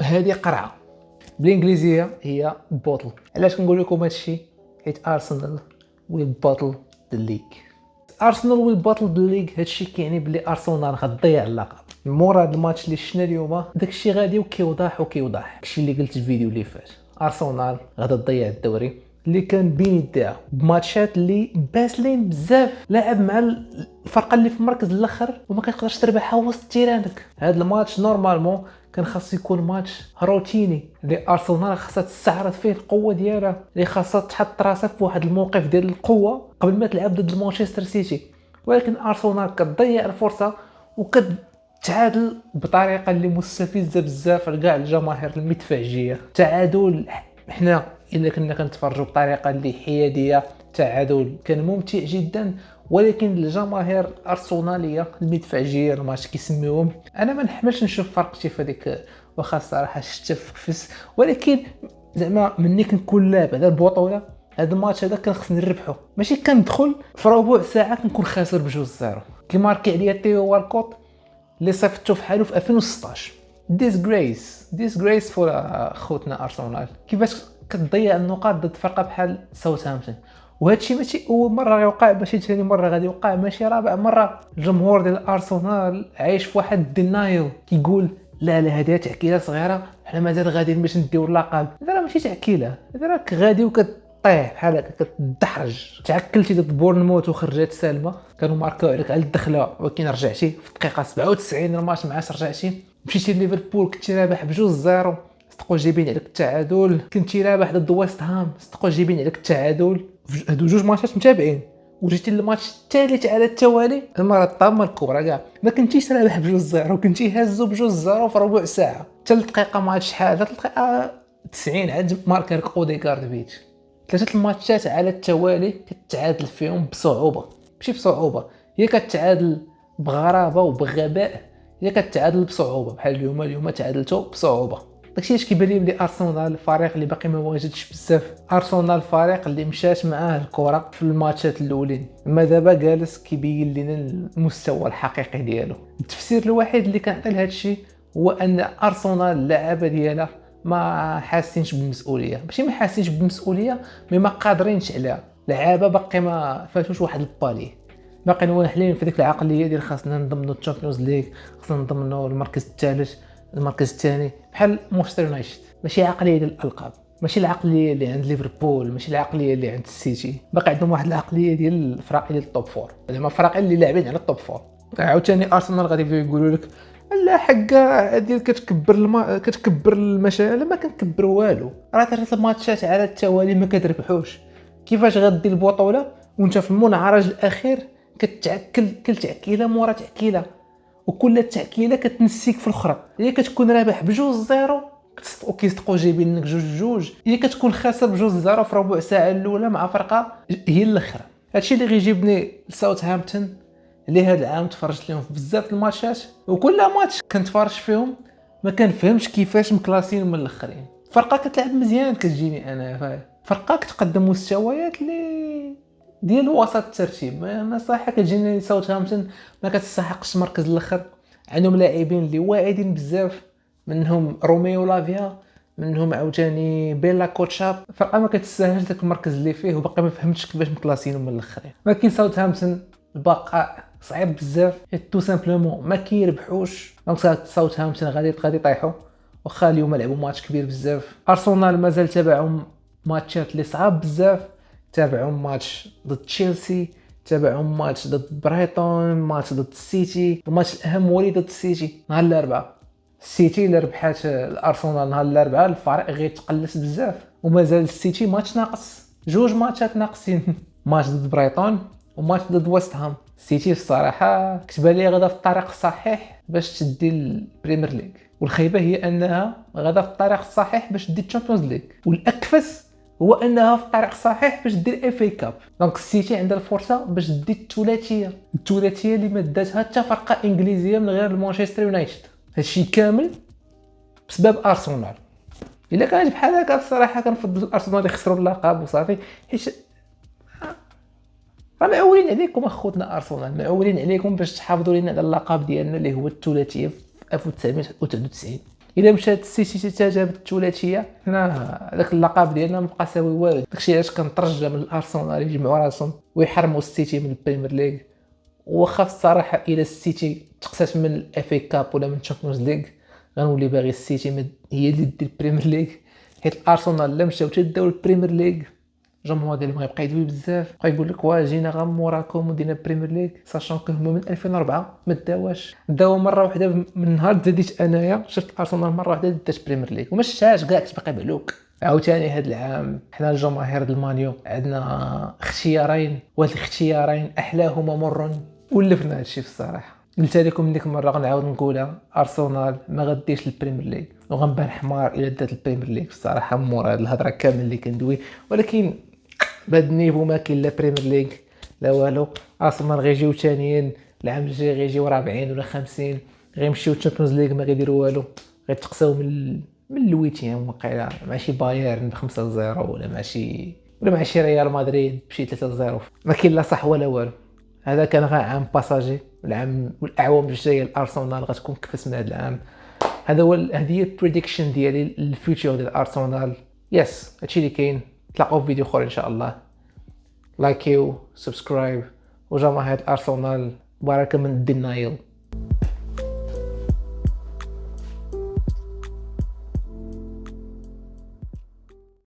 هذه قرعه بالانجليزيه هي بوتل. علاش كنقول لكم هادشي؟ حيت ارسنال ويل بوتل ذا ليغ. ارسنال ويل بوتل ذا ليغ. هادشي كيعني بلي ارسنال غتضيع اللقب. مورا هاد الماتش اللي شفنا اليوم داكشي غادي وكيوضح داكشي اللي قلت الفيديو اللي فات. ارسنال غادا تضيع الدوري اللي كان بين يديها بماتشات اللي باسلين بزاف. لاعب مع الفرقه اللي في المركز الاخر وما كتقدرش تربحها وسط تيرانك. هذا الماتش نورمالمون كان خاص يكون ماتش روتيني اللي ارسنال خاصها تستعرض فيه القوه ديالها، اللي خاصها تحط راسها في واحد الموقف ديال القوه قبل ما تلعب ضد مانشستر سيتي. ولكن ارسنال كتضيع الفرصه وكتعادل بطريقه اللي مستفزه بزاف لكاع الجماهير المدفعجيه. تعادل حنا الا كنا كنتفرجوا بطريقه اللي حياديه، تعادل كان ممتع جدا، ولكن الجماهير الارسناليه المدفعجيه الماتش كيسميوهم، انا ما نحملش نشوف فرقتي في هذيك. واخا الصراحه شفت فكس، ولكن زعما مني كنكون لاعب على البطوله هذا الماتش هذا كان خصني نربحو، ماشي كندخل في ربع ساعه كنكون خاسر ب2-0 كيماركي عليا تيو والكوت اللي صيفطته في حاله في 2016. ديسغريس فور خوتنا ارسنال. كيفاش كتضيع النقاط ضد فرقه بحال ساوثهامبتون؟ وهادشي ماشي اول مره يوقع، ماشي ثاني مره غادي يوقع، ماشي رابع مره. الجمهور ديال ارسنال عايش في واحد الدينايل كيقول لا هذه تعكيله صغيره حنا مازال غاديين باش نديو اللقب. هذا راه ماشي تعكيله، هذا راك غادي وكطيح بحال هكا كتدحرج. تعكلتي ضد بورنموث وخرجت سالمه، كانوا ماركاو عليك على الدخله ولكن رجعتي في الدقيقه 97 الماتش معاش رجعتي. مشيتي ليفربول كنتي رابح ب2-0 صدقوا جايبين عليك التعادل. كنتي رابح ضد ويست هام صدقوا جايبين عليك التعادل. هادو جوج ماتشات متابعين وجيتي للماتش الثالث على التوالي. المره الطامه الكبرى كاع ما كنتيش رابح ب2-0 وكنتي هازو ب2-0 في ربع ساعه حتى الدقيقه ما عادش شحال، الدقيقه 90 عاد ماركر اوديغارد فيت. ثلاثه الماتشات على التوالي كتعادل فيهم بصعوبه، ماشي بصعوبه، هي كتعادل بغرابه وبغباء، هي كتعادل بصعوبه. بحال اليوم تعادلتو بصعوبه. داكشي اش كيبان لي بلي ارسنال الفريق اللي باقي ما واجدش بزاف. ارسنال الفريق اللي مشات معاه الكره في الماتشات الاولين، اما دابا جالس كيبين لنا المستوى الحقيقي ديالو. التفسير الوحيد اللي كنعطي لهذا الشيء هو ان ارسنال اللعابه ديالها ما حاسينش بالمسؤوليه، ماشي ما حاسينش بالمسؤوليه ما قادرينش عليها. لعابه باقي ما فاتوش واحد البالي، باقي واحلين في ديك العقليه ديال خاصنا نضمنوا الشامبيونز ليغ، خاصنا نضمنوا المركز الثالث المركز الثاني بحال مانشستر يونايتد. ماشي عقليه ديال الالقاب، ماشي العقليه اللي عند ليفربول، ماشي العقليه اللي عند السيتي. باقي عندهم واحد العقليه ديال الفرق ديال التوب فور، زعما الفرق اللي لاعبين على التوب فور. عاوتاني ارسنال غادي يقولوا لك لا حقا ديال كتكبر المشاعر. ما كنكبر والو، راه ثلاثه ماتشات على التوالي ما كتربحوش. كيفاش غادي البطوله وانت في المنعرج الاخير كتعكل كل تعكيله مورا تعكيله، وكل تعكيله كتنسيك في الاخرى؟ هي كتكون رابح ب2-0 وكيصدقوا جايبين لك 2-2، هي كتكون خاسر ب2-0 في ربع ساعه الاولى مع فرقه هي الاخرى. هادشي اللي غيجيبني لساوثهامبتون اللي هذا العام تفرجت لهم في بزاف الماتشات، وكل ماتش كنتفرج فيهم ما كنفهمش كيفاش مكلاسين من الاخرين. فرقه كتلعب مزيان كتجيني انا فرقه كتقدم مستويات اللي ديال وسط الترتيب. ما صح كتجيني ساوثهامبتون ما كتستحقش المركز الاخر. عندهم لاعبين اللي واعدين بزاف، منهم روميو لافيا، منهم عاوتاني بيلا كوتشاب. فرقه ما كتستاهلش داك المركز اللي فيه وباقي ما فهمتش كيفاش مكلاسين من الاخرين. ولكن ساوثهامبتون البقاء صعيب بزاف حيت تو سامبلومون ما كيربحوش. دونك ساوثهامبتون غادي يطيحوا. واخا اليوم لعبوا ماتش كبير بزاف. ارسنال مازال تابعهم ماتشات اللي صعاب بزاف، تابعهم ماتش ضد تشيلسي، تابعهم ماتش ضد برايتون، ماتش ضد السيتي. الماتش الاهم هو ضد السيتي نهار الاربعاء. السيتي اللي ربحات الارسنال نهار الاربعاء الفريق غيتقلص بزاف، ومازال السيتي ماتش ناقص، جوج ماتشات ناقصين ماتش ضد برايتون وماتش ضد ويست هام. السيتي الصراحه كتبان لي غادا في الطريق الصحيح باش تدي البريمير ليغ، والخيبه هي انها غادا في الطريق الصحيح باش تدي الشامبيونز ليغ، والاكفس هو انها في الطريق الصحيح باش دير الاف اي كاب. دونك السيتي عندها الفرصه باش دي الثلاثيه اللي ما داتها حتى فرقه انجليزيه من غير مانشستر يونايتد. هادشي كامل بسبب ارسنال. الا كانت بحال هكا الصراحه كنفضل ارسنال يخسروا اللقب وصافي، حيت راه معولين عليكم اخوتنا ارسنال، معولين عليكم باش تحافظوا لنا على اللقب ديالنا اللي هو الثلاثيه في 1993. الا مشات السيتي تجابت الثلاثيه حنا داك اللقب ديالنا مابقى ساوي والو. داكشي علاش كنترجى من الارسنال يجمعوا راسهم ويحرموا السيتي من البريمير ليغ. واخا الصراحه الا السيتي تقسات من الاف اي كاب ولا من الشامبيونز ليغ غنولي باغي السيتي هي اللي دير البريمير ليغ، حيت الارسنال لا مشاو تداو البريمير ليغ الجمهور ديالهم غيبقى يدوي بزاف، غيقول لك واه جينا غير موراكم ودينا البريمير ليغ ساشون كو هما من 2004 ما داوش. داو مره واحده من نهار ديت انايا شفت الارسنال مره واحده دات البريمير ليغ وما شفتهاش كاع، كنت باقي بعلوك. عاوتاني هذا العام حنا الجماهير د المانيو عندنا اختيارين، وهاد الاختيارين احلاهما مر ولفنا هادشي في الصراحه. قلت لكم ديك المره غنعاود نقولها، ارسنال ما غديش البريمير ليغ وغنبان حمار الا دات البريمير ليغ الصراحه مور هاد الهضره كامل اللي كندوي. ولكن بهاد النيفو ما كاين لا بريمير ليغ لا والو. ارسنال غيجيو ثانيين العام الجاي، غيجيو رابعين ولا خامسين، غيمشيو تشامبيونز ليغ ما غيديروا والو، غيتقساو من الويتيام وقيلا مع شي بايرن ب 5-0 ولا مع شي ريال مدريد بشي 3-0. ما كاين لا صح ولا والو. هذا كان غير عام باساجي، والاعوام الجايه الارسنال غتكون كفس من هذا العام. هذه هي البريدكشن ديالي للفيوتشر ديال ارسنال. يس هادشي اللي كاين. تلاقاو في فيديو اخر ان شاء الله. لايكيو سبسكرايب، وجماهير الارسنال بركه من الدنايل.